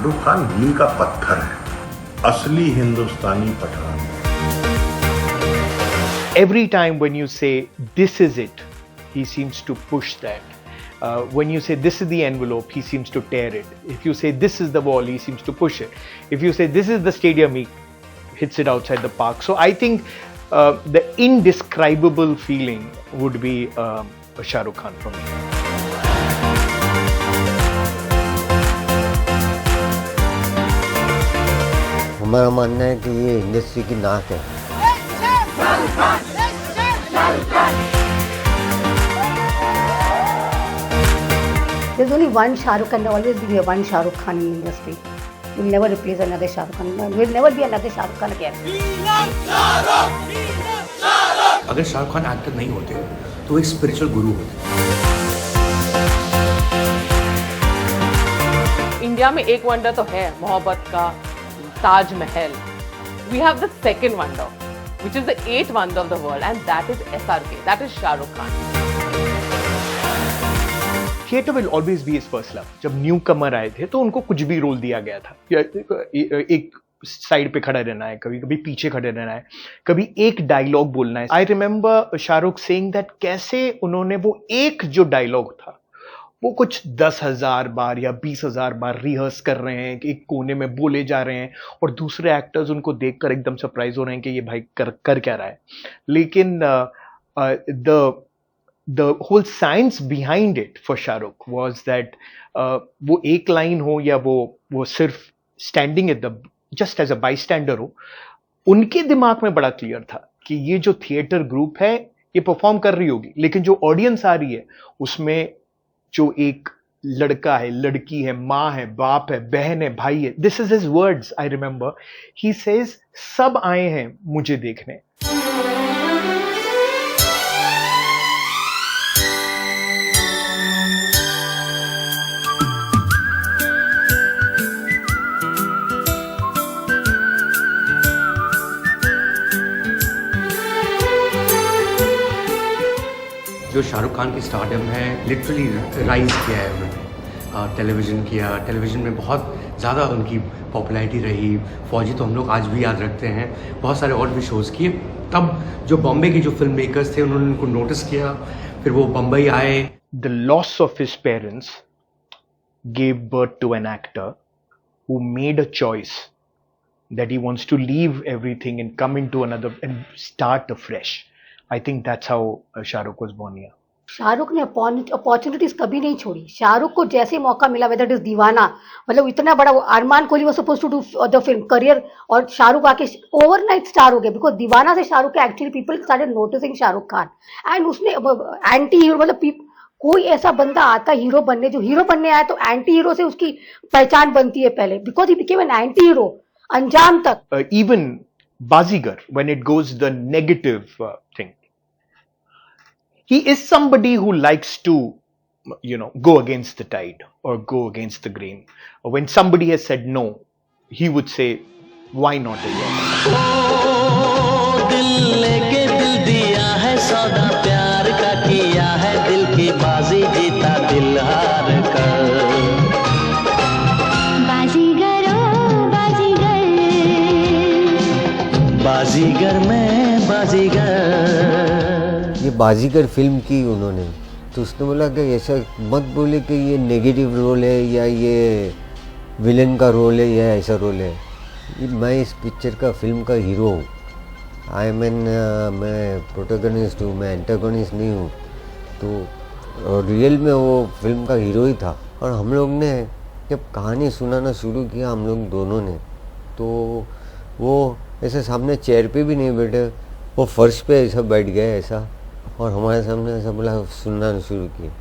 शाहरुख खान मील का पत्थर है, असली हिंदुस्तानी Pathan. Every time when you say this is it, he seems to push that. When you say this is the envelope, he seems to tear it. If you say this is the wall, he seems to push it. If you say this is the stadium, he hits it outside the park. So I think the indescribable feeling would be Shah Rukh Khan for me. हमारा मानना है कि ये industry की नाक है। There's only one Shah Rukh Khan. There will always be one Shah Rukh Khan in the industry. We'll never replace another Shah Rukh Khan. There will never be another Shah Rukh Khan again. अगर Shahrukh Khan actor नहीं होते तो वो एक spiritual गुरु होते। India में एक wonder तो है मोहब्बत का, Taj Mahal. We have the second wonder, which is the eighth wonder of the world, and that is SRK. That is Shah Rukh Khan. Theatre will always be his first love. जब new कमर आए थे तो उनको कुछ भी रोल दिया गया था, एक साइड पे खड़ा रहना है, कभी कभी पीछे खड़े रहना है, कभी एक डायलॉग बोलना है। I remember Shahrukh saying that कैसे उन्होंने वो एक जो डायलॉग था वो कुछ 10,000 बार या 20,000 बार रिहर्स कर रहे हैं, एक कोने में बोले जा रहे हैं और दूसरे एक्टर्स उनको देखकर एकदम सरप्राइज हो रहे हैं कि ये भाई कर क्या रहा है। लेकिन the whole science behind it for Shahrukh was that वो एक लाइन हो या वो सिर्फ standing at the just as a bystander हो, उनके दिमाग में बड़ा क्लियर था कि ये जो थिएटर ग्रुप है ये परफॉर्म कर रही होगी, लेकिन जो ऑडियंस आ रही है उसमें जो एक लड़का है, लड़की है, माँ है, बाप है, बहन है, भाई है। This is his words. I remember he says सब आए हैं मुझे देखने। जो शाहरुख खान की स्टारडम है लिटरली राइज किया है उन्होंने। टेलीविज़न में बहुत ज़्यादा उनकी पॉपुलैरिटी रही। फौजी तो हम लोग आज भी याद रखते हैं, बहुत सारे और भी शोज़ किए। तब जो बॉम्बे के जो फिल्म मेकर्स थे उन्होंने उनको नोटिस किया, फिर वो बम्बई आए। The loss of his parents gave birth to an actor who made a choice that he wants to leave everything and come into another and start afresh. I think that's how Shahrukh was born here. Shahrukh ने opportunities कभी नहीं छोड़ी। शाहरुख को जैसे मौका मिला, whether it is दीवाना, मतलब इतना बड़ा, Armaan Kohli was supposed to do the film career और शाहरुख आके ओवरनाइट स्टार हो गया। बिकॉज दीवाना से शाहरुख के actually people started noticing Shahrukh Khan and उसने एंटी हीरो, मतलब कोई ऐसा बंदा आता हीरो बनने, जो हीरो बनने आया तो एंटी हीरो से उसकी पहचान बनती है पहले, because he became an anti hero अंजाम तक। Even Bazigar, when it goes the negative thing, he is somebody who likes to, go against the tide or go against the grain. When somebody has said no, he would say, why not a yes? दिल लेके दिल दिया है सौदा प्यार का किया है, दिल की बाजी जीता दिल हार कर। बाजीगर ओ बाजीगर, बाजीगर में बाजीगर। ये बाजीगर फिल्म की उन्होंने, तो उसने बोला कि ऐसा मत बोले कि ये नेगेटिव रोल है या ये विलन का रोल है या ऐसा रोल है। मैं इस पिक्चर का फिल्म का हीरो हूँ। मैं प्रोटोगनिस्ट हूँ, मैं एंटागोनिस्ट नहीं हूँ। तो रियल में वो फिल्म का हीरो ही था। और हम लोग ने जब कहानी सुनाना शुरू किया, हम लोग दोनों ने, तो वो ऐसे सामने चेयर पे भी नहीं बैठे, वो फर्श पे ऐसा बैठ गए ऐसा, और हमारे सामने ऐसा बोला सुनाना शुरू किया।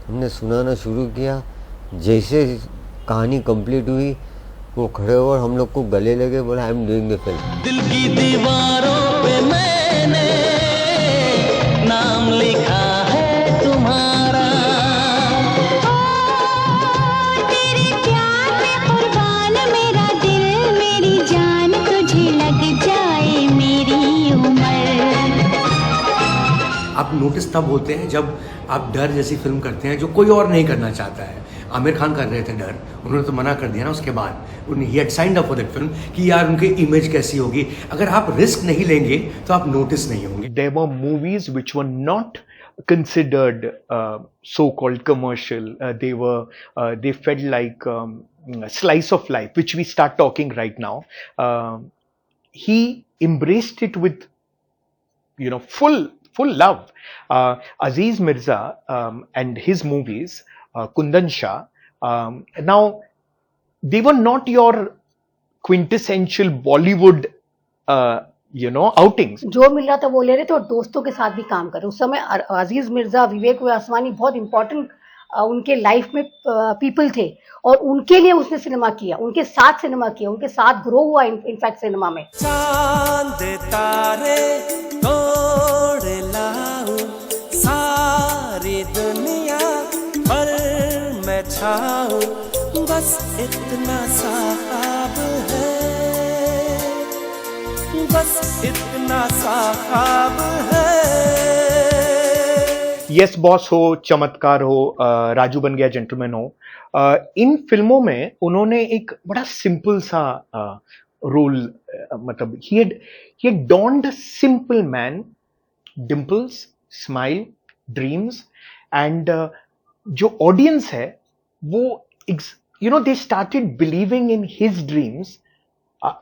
हमने सुनाना शुरू किया, जैसे कहानी कंप्लीट हुई वो खड़े हुए और हम लोग को गले लगे, बोला I am doing the film. दिल की दीवारों पे मैंने नाम लिखा है तुम्हारा, तेरे प्यार में कुर्बान मेरा दिल, मेरी जान तुझे लग जाए मेरी उम्र। आप नोटिस तब होते हैं जब आप डर जैसी फिल्म करते हैं जो कोई और नहीं करना चाहता है। आमिर खान कर रहे थे डर, उन्होंने तो मना कर दिया ना उसके बाद। He had signed up for that film कि यार उनकी इमेज कैसी होगी, अगर आप रिस्क नहीं लेंगे तो आप नोटिस नहीं होंगे। There were movies which were not considered so-called commercial. They felt like a slice of life, which we start talking right now. He embraced it with, full love. Aziz Mirza and his movies, Kundan Shah. Now, they were not your quintessential Bollywood, outings. जो मिल रहा था वो ले रहे थे और दोस्तों के साथ भी काम कर रहे। उस समय अजीज मिर्जा, विवेक आसवानी बहुत इंपॉर्टेंट उनके लाइफ में पीपल थे और उनके लिए उसने सिनेमा किया, उनके साथ सिनेमा किया, उनके साथ ग्रो हुआ इनफैक्ट सिनेमा में। चांद तारे तोड़ लाऊं सारी दुनिया पर मैं छाऊं, बस इतना सा ख्वाब है, बस इतना सा ख्वाब है। यस बॉस हो, चमत्कार हो, राजू बन गया जेंटलमैन हो, इन फिल्मों में उन्होंने एक बड़ा सिंपल सा रोल, मतलब ही had donned a simple man, dimples, smile, dreams, and जो ऑडियंस है वो they started believing in his dreams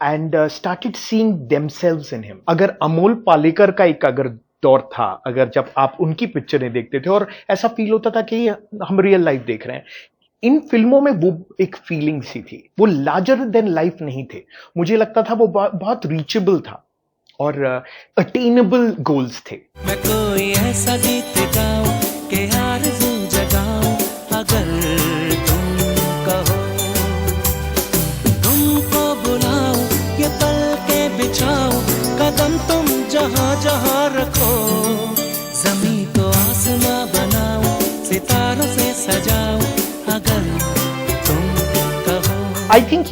and started seeing themselves in him. अगर अमोल पालेकर का एक अगर दौर था, अगर जब आप उनकी पिक्चरें देखते थे और ऐसा फील होता था कि हम रियल लाइफ देख रहे हैं, इन फिल्मों में वो एक फीलिंग सी थी, वो लार्जर देन लाइफ नहीं थे। मुझे लगता था वो बहुत रीचेबल था और अटेनेबल गोल्स थे। मैं कोई ऐसा गीत गाऊं कि आरज़ू जगाऊं, अगर तुम कहो तुमको बुलाऊं, ये पल के बिछाऊं, कदम तुम जहां जहां रखो, ज़मीं को आसमां बनाऊं, सितारों से सजाऊं, अगर तुम कहो। आई थिंक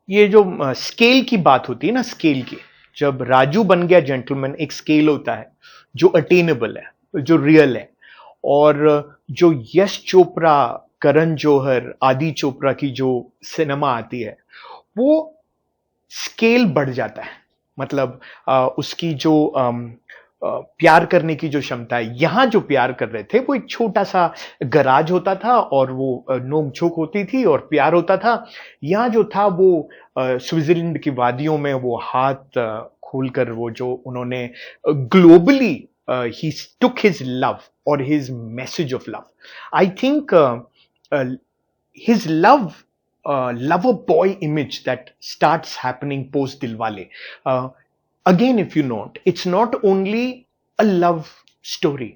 ये जो स्केल की बात होती है ना, स्केल की, जब राजू बन गया जेंटलमैन एक स्केल होता है जो अटेनेबल है, जो रियल है, और जो यश चोपड़ा, करण जौहर, आदि चोपड़ा की जो सिनेमा आती है, वो स्केल बढ़ जाता है। मतलब उसकी जो प्यार करने की जो क्षमता है, यहां जो प्यार कर रहे थे वो एक छोटा सा गराज होता था और वो नोक झोंक होती थी और प्यार होता था। यहां जो था वो स्विट्जरलैंड की वादियों में वो हाथ खोलकर वो जो उन्होंने ग्लोबली ही टुक हिज लव और his message of love. I think his lover boy image that starts happening post Dilwale. Again, if you note, it's not only a love story.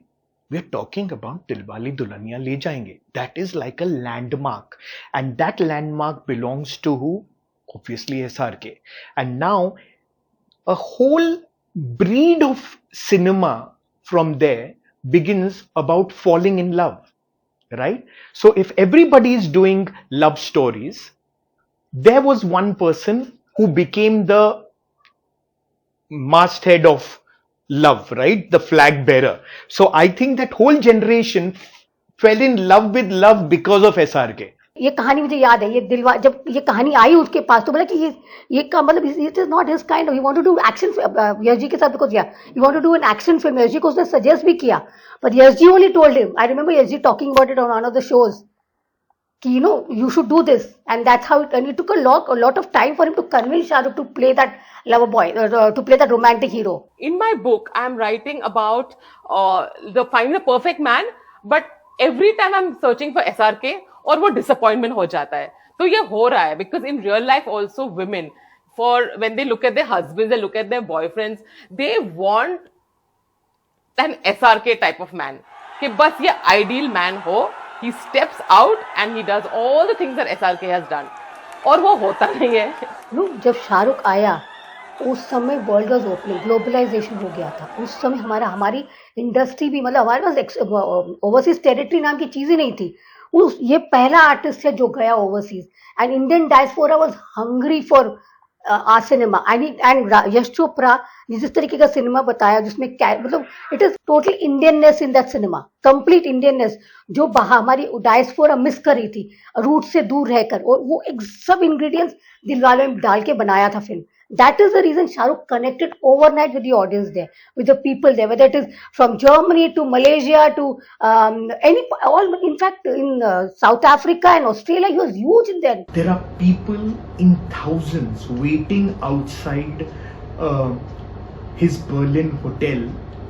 We're talking about Dilwale Dulhaniya Le Jayenge. That is like a landmark. And that landmark belongs to who? Obviously SRK. And now, a whole breed of cinema from there begins about falling in love. Right? So if everybody is doing love stories, there was one person who became the masthead of love, right? The flag bearer. So I think that whole generation fell in love with love because of SRK. ये कहानी मुझे याद है, ये दिलवा जब ये कहानी आई उसके पास तो बोला कि ये का मतलब it is not his kind, he want to do action Yash ji के साथ, because he want to do an action film. Yash ji को उसने सजेस्ट भी किया, but Yash ji only told him, I remember Yash ji talking about it on one of the shows कि you should do this, and that's how it took a lot of time for him to convince Shahrukh to play that lover boy, to play that romantic hero. In my book, I'm writing about the finding the perfect man, but every time I'm searching for SRK, और वो disappointment हो जाता है। तो ये हो रहा है because in real life also women, for when they look at their husbands, they look at their boyfriends, they want an SRK type of man, कि बस ये ideal man हो, he steps out and he does all the things that SRK has done, और वो होता नहीं है। जब शाहरुख आया उस समय वर्ल्ड वाज ओपनिंग, ग्लोबलाइजेशन हो गया था। उस समय हमारी इंडस्ट्री भी, मतलब हमारे पास ओवरसीज टेरिटरी नाम की चीज ही नहीं थी। ये पहला आर्टिस्ट है जो गया overseas, and Indian diaspora was hungry for our cinema and Yash Chopra ने जिस तरीके का सिनेमा बताया, जिसमें मतलब it is total Indianness in that cinema, complete Indianness जो हमारी डायस्पोरा मिस कर रही थी रूट से दूर रहकर, और वो एक सब इंग्रेडिएंट्स दिलवाले में डाल के बनाया था film. That is the reason Shahrukh connected overnight with the audience there, with the people there, whether it is from Germany to Malaysia to in fact in South Africa and Australia, he was huge in there. There are people in thousands waiting outside his Berlin hotel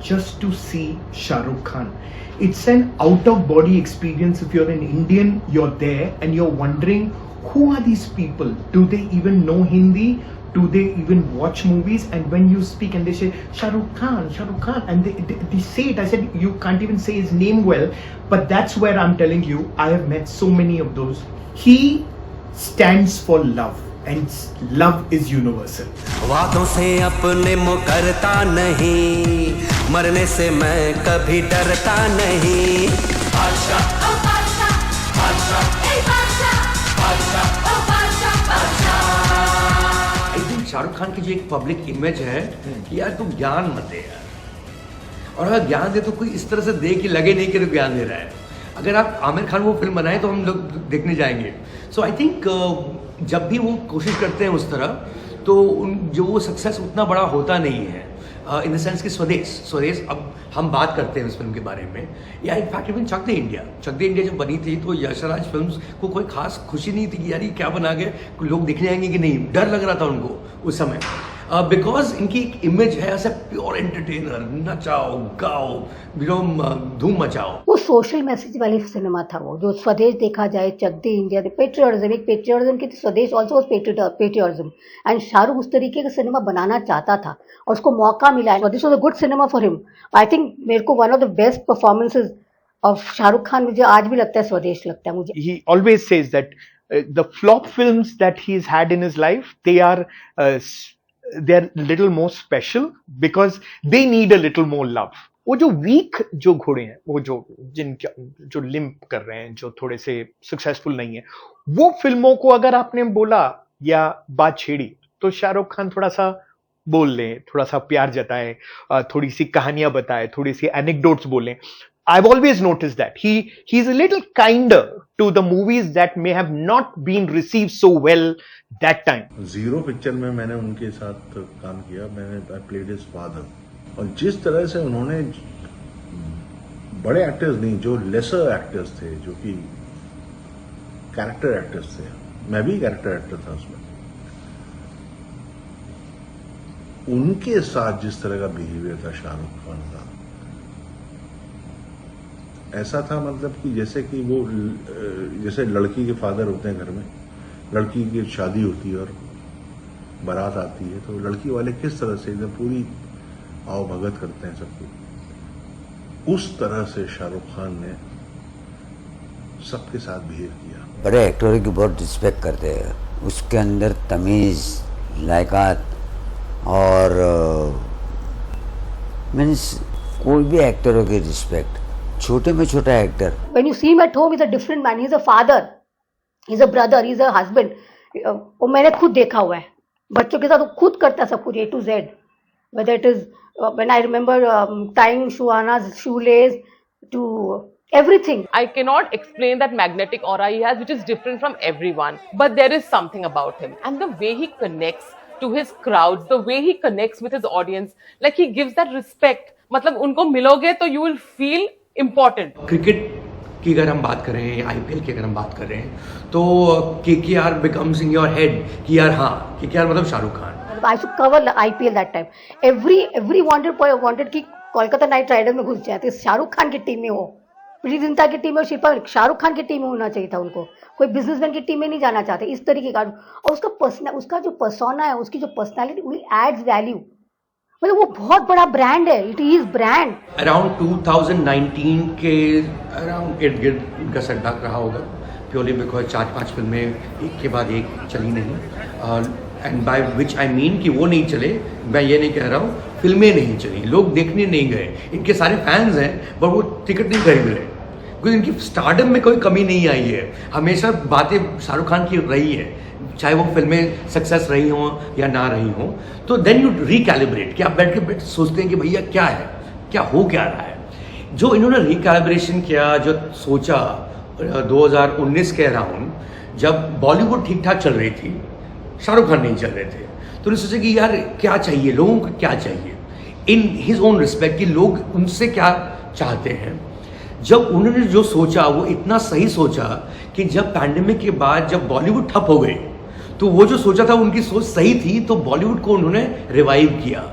just to see Shah Rukh Khan. It's an out-of-body experience. If you're an Indian, you're there and you're wondering, who are these people? Do they even know Hindi? Do they even watch movies? And when you speak and they say Shah Rukh Khan, and they say it, I said you can't even say his name well, but that's where I'm telling you, I have met so many of those. He stands for love, and love is universal. वादों से अपने मुकरता नहीं, मरने से मैं कभी डरता नहीं. बादशाह ओ बादशाह, बादशाह ए बादशाह, बादशाह ओ बादशाह, बादशाह. शाहरुख खान की जो एक पब्लिक इमेज है कि यार तू ज्ञान मत दे यार, और अगर ज्ञान दे तो कोई इस तरह से दे कि लगे नहीं कि तू ज्ञान दे रहा है. अगर आप आमिर खान वो फिल्म बनाए तो हम लोग देखने जाएंगे. सो आई थिंक जब भी वो कोशिश करते हैं उस तरह, तो जो वो सक्सेस उतना बड़ा होता नहीं है. इन द सेंस कि स्वदेश अब हम बात करते हैं उस फिल्म के बारे में, या इनफैक्ट इवन चक दे इंडिया जब बनी थी तो यशराज फिल्म्स को कोई खास खुशी नहीं थी कि यार ये क्या बना के लोग देखने आएंगे कि नहीं. डर लग रहा था उनको उस समय, बिकॉज इनकी एक इमेज है ऐसा प्योर एंटरटेनर, नचाओ गाओ धूम मचाओ. वो सोशल मैसेज वाली सिनेमा था वो, जो स्वदेश देखा जाए, चक दे इंडिया, पेट्रियटिज्म की स्वदेश ऑल्सो पेट्रियटिज्म, एंड शाहरुख उस तरीके का सिनेमा बनाना चाहता था और उसको मौका मिला. This was a good cinema for him. I think मेरे को one of the best performances of Shahrukh Khan मुझे आज भी लगता है स्वदेश लगता है मुझे. He always says that the flop films that he's had in his life, they're little more special because they need a little more love. वो जो वीक जो घोड़े हैं, वो जो लिम्प कर रहे हैं, जो थोड़े से सक्सेसफुल नहीं है, वो फिल्मों को अगर आपने बोला या बात छेड़ी तो शाहरुख खान थोड़ा सा बोल लें, थोड़ा सा प्यार जताए, थोड़ी सी कहानियां बताए, थोड़ी सी एनेक्डोट्स बोलें. I've always noticed that he's a little kinder to the movies that may have not been received so well that time. Zero picture में मैंने उनके साथ काम किया. I played his father. और जिस तरह से उन्होंने बड़े एक्टर्स नहीं, जो लेसर एक्टर्स थे, जो कि कैरेक्टर एक्टर्स थे, मैं भी कैरेक्टर एक्टर था उसमें, उनके साथ जिस तरह का बिहेवियर था शाहरुख खान का, ऐसा था मतलब कि जैसे लड़की के फादर होते हैं घर में, लड़की की शादी होती है और बारात आती है, तो लड़की वाले किस तरह से एकदम पूरी आओ भगत करते हैं सबको, उस तरह से शाहरुख खान ने सबके साथ बिहेव किया. बड़े एक्टरों की बहुत रिस्पेक्ट करते हैं, उसके अंदर तमीज़, लायकात और मीन्स कोई भी एक्टरों की रिस्पेक्ट, छोटे में छोटा actor. When you see him at home, he's a different man. He's a father, he's a brother, he's a husband. वो मैंने खुद देखा हुआ है. बच्चों के साथ वो खुद करता है सब कुछ A to Z. Whether it is when I remember tying Shuana's shoelace to everything. I cannot explain that magnetic aura he has, which is different from everyone. But there is something about him, and the way he connects to his crowds, the way he connects with his audience, like he gives that respect. मतलब उनको मिलोगे तो you will feel important. Cricket की अगर हम बात करें, IPL की अगर हम बात करें, तो KKR becomes in your head कि यार हाँ, KKR मतलब Shahrukh Khan. I should cover IPL that time. Every wanted कि कोलकाता नाइट राइडर्स में घुस जाए, तो शाहरुख खान की टीम में हो, प्रीति जिंटा की टीम में, शिल्पा शाहरुख खान की टीम में होना चाहिए था उनको. कोई बिजनेसमैन की टीम में नहीं जाना चाहते इस तरीके का. और उसका जो पर्सोना है, उसकी जो पर्सनालिटी, वो एड्स वैल्यू. मतलब वो बहुत बड़ा ब्रांड है, इट इज ब्रांड. अराउंड 2019 के अराउंड इर्द गिर्द उनका सेटबैक रहा होगा, प्योरली बिकॉज 4-5 फिल्में एक के बाद एक चली नहीं. And by which I mean कि वो नहीं चले, मैं ये नहीं कह रहा हूँ फिल्में नहीं चली, लोग देखने नहीं गए. इनके सारे फैंस हैं बट वो टिकट नहीं खरीद रहे, क्योंकि इनकी स्टारडम में कोई कमी नहीं आई है. हमेशा बातें शाहरुख खान की रही है, चाहे वो फिल्में सक्सेस रही हों या ना रही हों, तो देन यू रिकैलिब्रेट, कि आप बैठ के सोचते हैं कि भैया क्या है, क्या हो क्या रहा है। जो इन्होंने रिकैलिब्रेशन किया, जो सोचा 2019 के अराउंड, जब बॉलीवुड ठीक ठाक चल रही थी, शाहरुख खान नहीं चल रहे थे, तो उन्होंने सोचा कि यार क्या चाहिए, लोगों को क्या चाहिए इन हिज ओन रिस्पेक्ट, कि लोग उनसे क्या चाहते हैं। जब उन्होंने जो सोचा वो इतना सही सोचा कि जब पैंडेमिक के बाद जब बॉलीवुड ठप हो गई, तो वो जो सोचा था उनकी सोच सही थी, तो बॉलीवुड को उन्होंने रिवाइव किया।